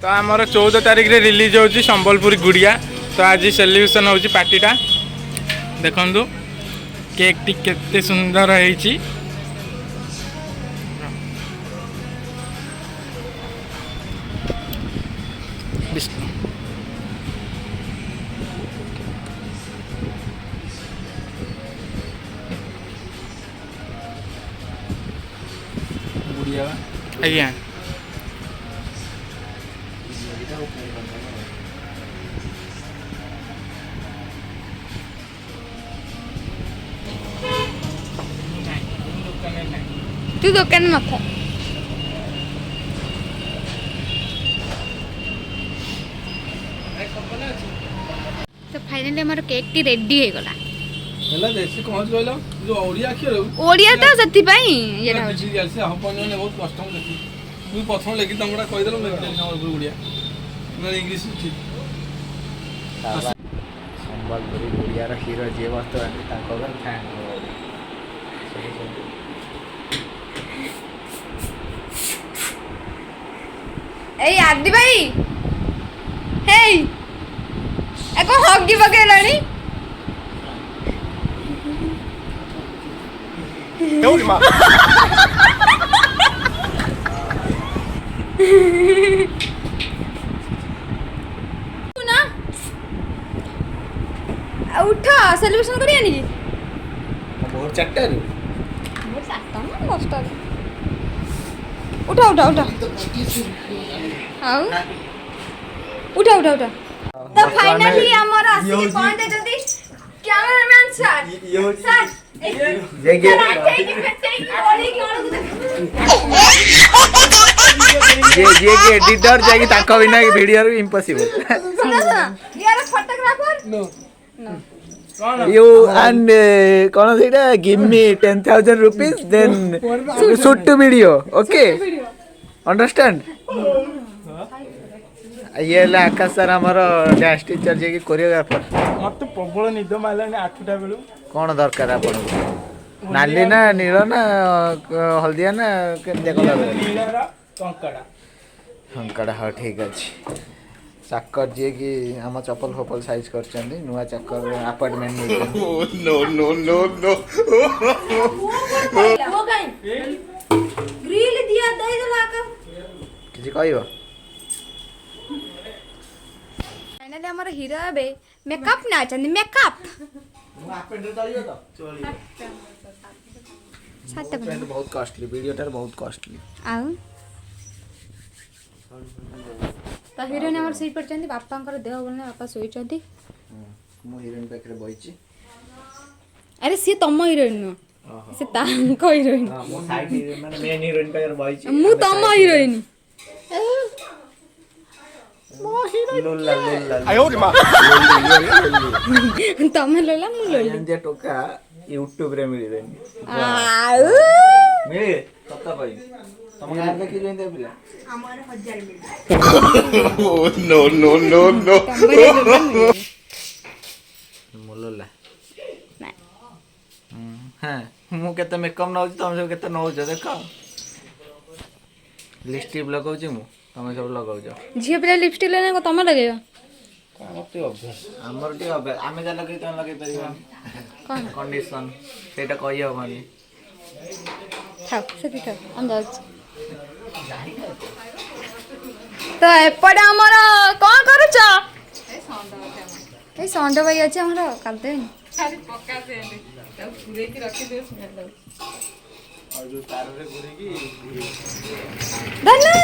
तो आमर 14 तारिख रे रिलीज होची संबलपुर गुड़िया। तो आज सेलिब्रेशन होची पार्टीटा देखंतु केक टी केते सुंदर होईची। गुड़िया आज्ञा तू दुकान न था तो फाइनली हमार केक टी रेडी हो गला हला देसी पहुंच गइलो जो ओडिया अक्षर ओडिया तो सती पई ये ना जी से हम पने बहुत कष्ट हम देखी तू प्रथम लेखि तमड़ा कहि देलो मैं संबलपुर गुड़िया ना इंग्लिश ठीक संबलपुरी गुड़िया रो हीरो जे वर्तमान ताको घर फैन ए आदि भाई हे एको हगी बकेलानी Ôi mà ना उठा सेलिब्रेशन करिया नी बहुत चट्टा रे मोर सातटा ना दसटा उठा उठा उठा आउ उठा उठा उठा तो फाइनली हमर आसी पॉइंट जल्दी कैमरामैन सर जे जे के एडिटर जाई ताको बिना वीडियो इम्पॉसिबल यार फोटोग्राफर नो you and kono seita give me 10,000 rupees then shoot to video okay understand ये ला आकाश सर हमर डांस टीचर जे की कोरियोग्राफर मत प्रबल निद मारलानी 8टा बेलू कौन दरकार आपन नाली ना नील ना हल्दिया ना केते कलर नीलरा कंकड़ा हंकड़ा हाँ ठीक अच्छे चाकर जी की आम चप्पल फपल साइज कर नुआ चाकर apartment no no no no वो काई ग्रिल दिया दे देला का किसी कहबो फाइनली हमर हीरो बे मेकअप ना चंदी मेकअप अपेंडर चलियो तो चलियो सात बहुत कॉस्टली वीडियोटार बहुत कॉस्टली आउ तो हीरोइन हमर सीट पर चंदी बापांकर देह बोलने बापा सोई चंदी मो हीरोइन पाखरे बइची अरे सी तम हीरोइन नो से तांको हीरोइन हां मो साइड हीरोइन माने मेन हीरोइन पाखरे बइची मु तम हीरोइन मो हीरोइन लोला लोला आयो रे मां तम लोला मु लोला इंडिया टोका यूट्यूब रे मिली रेनी आउ मिली कत्ता पाई तम गार देखि लेंदे पिला हमर 1000 मिल नो नो नो नो मोलोला हाँ मु केते मेकअप नौ तुम सब केते नौ देखो लिपस्टिक लगाउछ मु तुम सब लगाउछ झियो पिला लिपस्टिक लेने को तम लगेबा मते अभ्यास हमर टी अबे आमे जा लगे त लगे परिबा कोन कंडीशन सेटा कहि हबनी थाओ सेति थाओ हम जाउछ तो एपटे हमर कोन करूछ ए संडो भाई अछि हमर कालते खाली पक्का से तो पूरे की रखी दे स्मेल और जो तार रे गुरी की धन्ना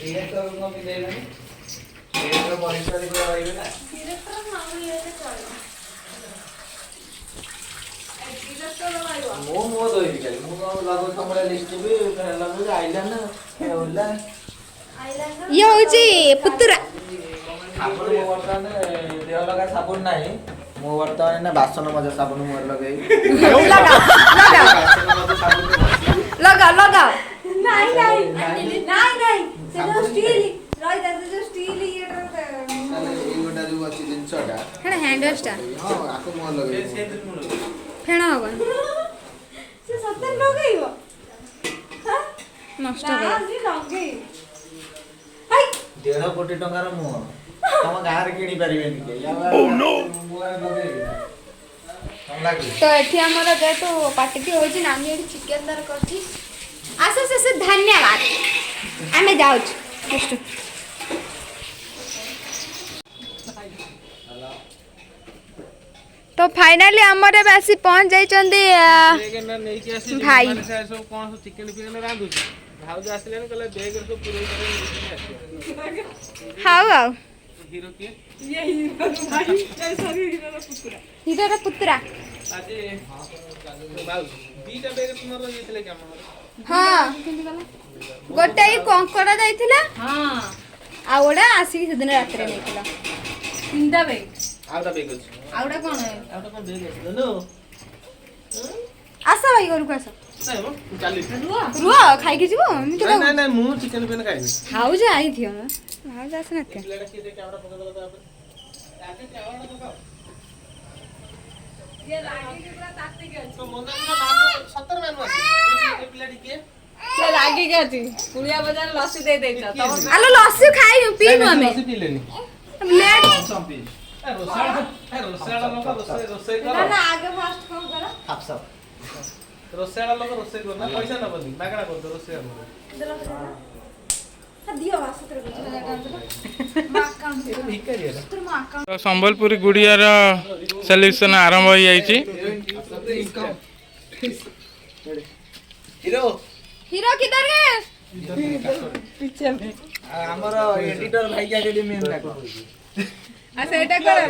ये तो रूम में देला ये तो परिचय को आइबे ना डायरेक्टर नाम ये चल मो मो दोई के मो लागो तमरा लिस्ट भी लागो आइला ना ए होला ये होची पुतुरा साबुन मो वर्तमान देह लगा साबुन नाही मो वर्तमान ना बासन मजा साबुन मोर लगई लगा लगा बासन मजा साबुन लगा लगा नहीं नहीं नहीं नहीं से जो स्टील रही जाते जो स्टील ये ताले ई गोटा जो अछि जिंसटा हेडा हैंडलस्टा हां आको मो लगई फेणा होगा से सत्तर लगेइबो हां नष्ट कर लगे हाय 1.5 କୋଟି ଟଙ୍କାର ମୁହଁ ତମ ଗାଁରେ କିଣି ପାରିବେନି तो एठी हमर जेतु पार्टी होची नानी एठी चिकन दर करची आसे से धन्यवाद आमे जाउछ नेक्स्ट तो फाइनली हमर बासी पहुंच जाई चंदी भाई सब कोन चिकन पिकन रांधु भाउ जो आसिले कहले बेग रे सब पुरै करे हाउ हाउ हीरो के ये हीरो भाई सॉरी हीरो रा पुत्रा आज भाउ दीटा बेग तुमर येतले काम हां गोटे कंकड़ा जाइथिला हां आ ओडा आसी से दिन रात रे नेकिला इंदा बेग आउटा बेग अछि आउडा कोन है आउटा कोन बेग अछि नो आसा भाई घर को आसा नहीं हो चाली रुआ खाई के जीवो मी तो नहीं नहीं मु चिकन पेन खाइबे खाऊ जा आई थियो हाउ जा सना के प्लेट के दे कैमरा पकड़ लगा आके कैमरा पकड़ ये रागी के पूरा ताते के तो मोनालिसा नाम 70 मैन अछि ए प्लेट के से रागी के अछि पुलिया बाजार लस्सी दे देता तब आलो लस्सी खाई पीनु हमें लस्सी पी लेनी लेट संपी ए रोसाड़ा लोग रोसे ना करो ना आगे फास्ट कम करो हाफ सब रोसाड़ा लोग रोसे करो ना पैसा न बनी मागଣା कर दो रोसे हमर दियो वासुत्र को तो संबलपुरी गुड़ियार सेलिब्रेशन आरंभ हो जाइए हिरो हीरो किधर गए पीछे में हमर एडिटर भाई के लिए मेन डाको अच्छा एटा करा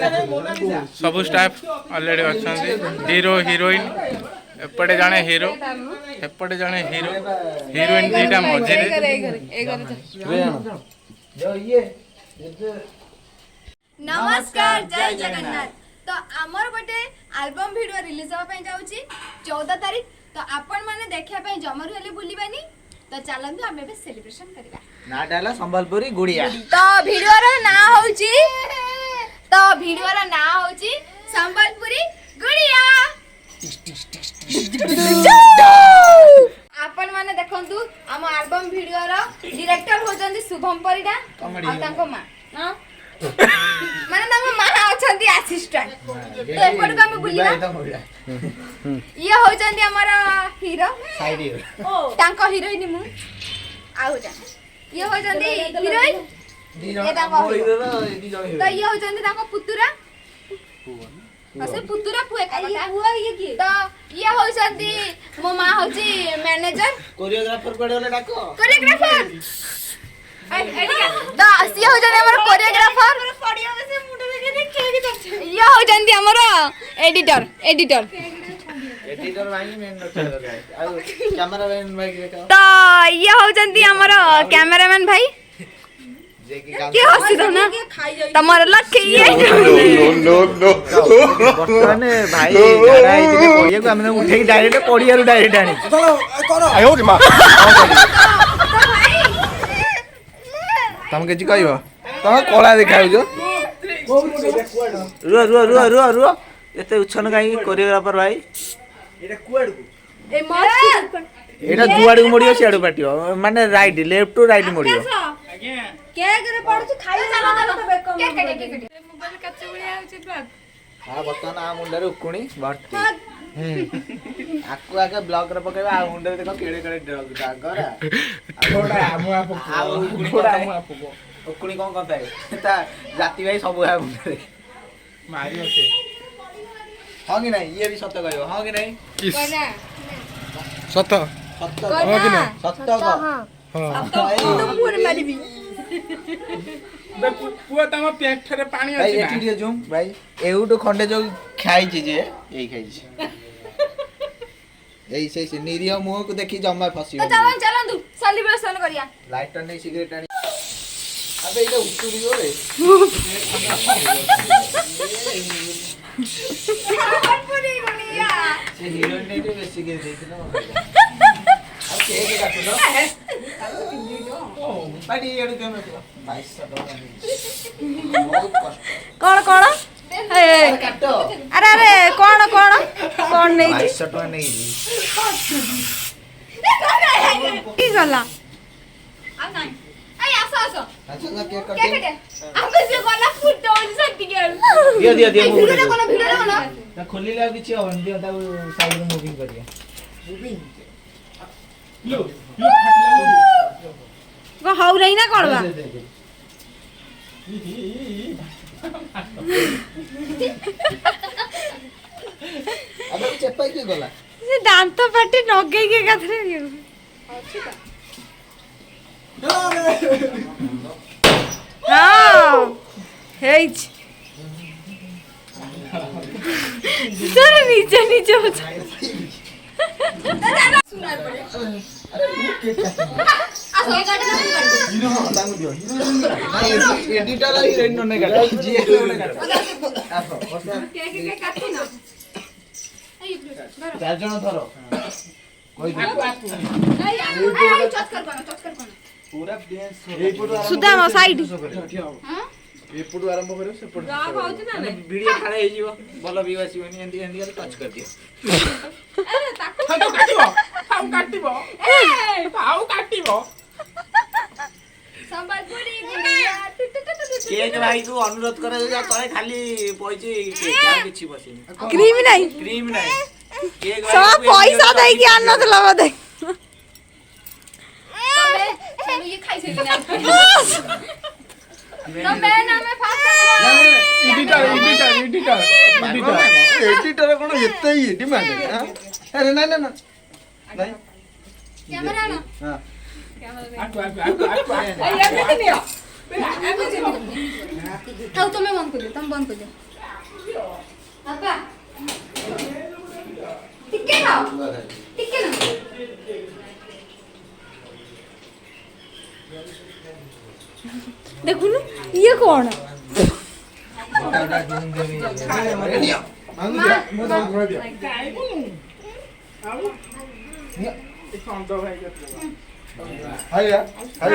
सब स्टाफ ऑलरेडी अच्छा हीरो हीरोइन एपटे जाने हीरो एपटे जाने हीरो हीरोइन दीटा मझे जो ये नमस्कार जय जगन्नाथ तो आमर गोटे एल्बम वीडियो रिलीज होबा पई जाउची 14 तारीख तो आपण माने देखिया पई जमरु हेले भूलिबानी तो चलंतु हमें भी सेलिब्रेशन करबा ना डाला संबलपुरी गुड़िया तो वीडियो रो ना होउची संबलपुरी गुड़िया आपण माने देखंतु हम एल्बम वीडियो रो डायरेक्टर होजंदी शुभम परिडा आ तांको मां ना माने तांको मां अछंती असिस्टेंट तो एपड को हम बुलिबा ये होजंदी हमारा हीरो साइड हीरो तांको हीरोइन मु आउ जा ये होजंदी हीरोइन ये तांको हीरो तो ये होजंदी तांको पुतुरा असे पुतुरा पुए का हुआ ये की तो ये होजंदी मो मां होजी मैनेजर कोरियोग्राफर कोडे वाला डाको कोरियोग्राफर तो ये होजंदी हमर कोरियोग्राफर पडियो में से मुंडे में देखे के करछे ये होजंदी हमर एडिटर भाई मेन नोटर गाय आ कैमरामैन भाई के का तो ये होजंदी हमर कैमरामैन भाई जे की काम के हसी दो ना तमर लक्ष्य ये बर्तमान भाई गाड़ा आई दिले पड़िया को हमने उठे डायरेक्ट पड़िया रु डायरेक्ट आनी आयो रे मां तम के जी कहबो तम कोला देखाउ जो रुआ एते उछन काई कोरियोग्राफर भाई एटा कुआड को ए मत एटा जुआड को मोडियो सियाड पाटियो माने राइट लेफ्ट टू राइट मोडियो के करे पड़छ खाई चला चला तो बेकम के मोबाइल कच्चे बुलिया होची ब्लॉग हां बतन आ मुंडरे उकुणी भर्ती आकु आके ब्लॉक रे पकेबा आ मुंडरे देखो केड़े केड़े डागरा थोड़ा आमु आपको थोड़ा आमु आपको उकुणी कोन करता है ता जाति भाई सब है मुंडरे मारी होते हां कि नहीं ये भी सत्य कहयो हां कि नहीं कोना सत सत्य हां कि नहीं सत्य कह हां तो मुर मारिबी बे पुआ तम पेट रे पानी भाई अछि एठी दिए जुम भाई एउटो खंडे जो खाई छी जे एई खाई छी एई से निरिया मुंह को देखि जम्मा फसी तो चलंदु सेलिब्रेशन करिया लाइटर नहीं सिगरेट आनी अबे इले उतुरियो रे संबलपुरी गुड़िया से हीरोइन ने भी बेसी के देथिलो अब केक काटलो पाटी एडु कैमरा तो 2200 टका बहुत कष्ट कौन ए काटो अरे कौन नहीं 2200 टका नहीं की गला आ नहीं ए भाई आसो आसो अच्छा ना केक क्या कटे अब से गला फुट डाउन सकती के दियो वीडियो कोन ना खोली ले किछि होन दियो ता साइड में मूविंग करिया लो को हौ रही ना कोन बा अब चेपाई के गला से दांत पाटी नगई के कथरे अछि का हां हेज सर नीचे नीचे हो सुनार पड़े अरे ये केक काट आसो ये काटे हिरो तांगु दियो नहीं एडिटर हिरोइन ने काट जी ने काट आसो केक काटी ना चार जण धरो कोई पूरा प्लेन सुधा मा साइड हां एपटू आरंभ करियो सेपटू गा खाउछ ना नै वीडियो खाले हे जीवो भलो व्यू आसीबनी एंदी एंदी टच कर दियो अरे ताको काटिबो फाउ काटिबो संबलपुरी गुड़िया केक भाई तू अनुरोध करे जा तळे खाली पइची केक यार किछि बसिनी क्रीम नहीं क्रीम नाही केक सब पैसा दे के आन न लबा दे तबे चलो ये खाई से ना तो मैं ना मैं फास्ट एडिटर कोन एते ही डिमांड हां अरे ना ना ना नहीं कैमरा ना हां तो तुम्हें बंद कर दे तुम बंद कर दो पापा टिके ना देखो ना ये कौन है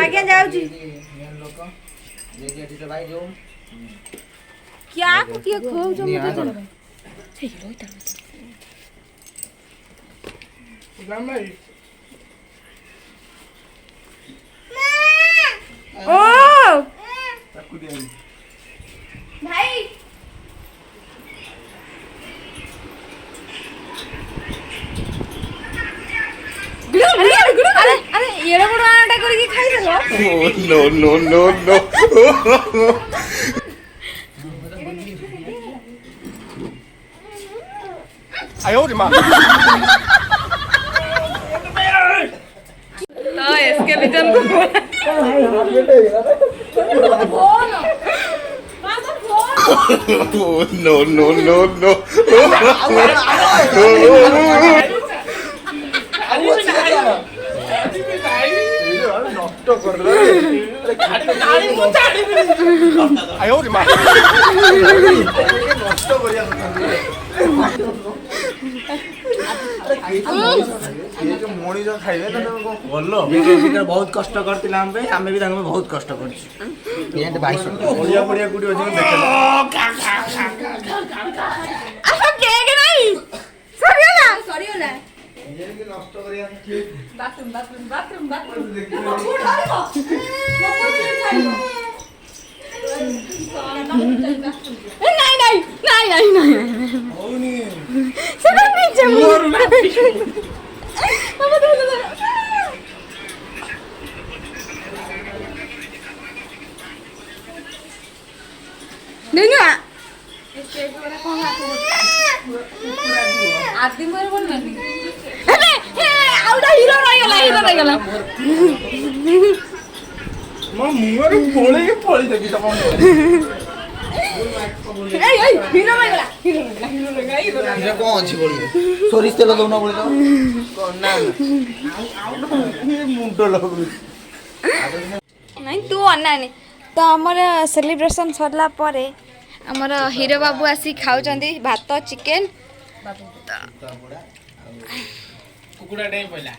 आगे जाओ जी क्या किया खो जो मुझे ओ भाई अरे अरे ये बड़ आटा करके खाई देलो no. तो इसके लिटन को No. नष्ट कर दे नष्ट करिया ये जो मोणी जो खाइबे त बोलो ये बहुत कष्ट करतिला हम पे हमें भी तांगे बहुत कष्ट करछि पेंट 22 बढ़िया बढ़िया गुडी अछि देखे अब केक नहीं सॉरी होला ये के नष्ट करिया बाथरूम नहीं होनी सब नीचे मोर नहीं ना आदि मोर बोल नहीं अरे आउडा हीरो रही गला म मुंगर बोले के पड़ी देखि त ए हीरो रही गला ये कौन अछि बोली सोरिस तेल दउना बोले तो ना मुंडो लगु नहीं तू अनानी तो हमर सेलिब्रेशन सरला परे हमर हीरो बाबू आसी खाउचंदी भात चिकन कुकुड़ा डे पहिला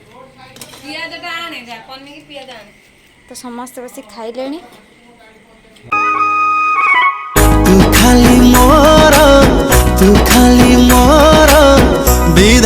पियाजटा आने जा पन्नी की पियाज आने तो समस्त बसी खाइलेनी तू खाली मोर विधान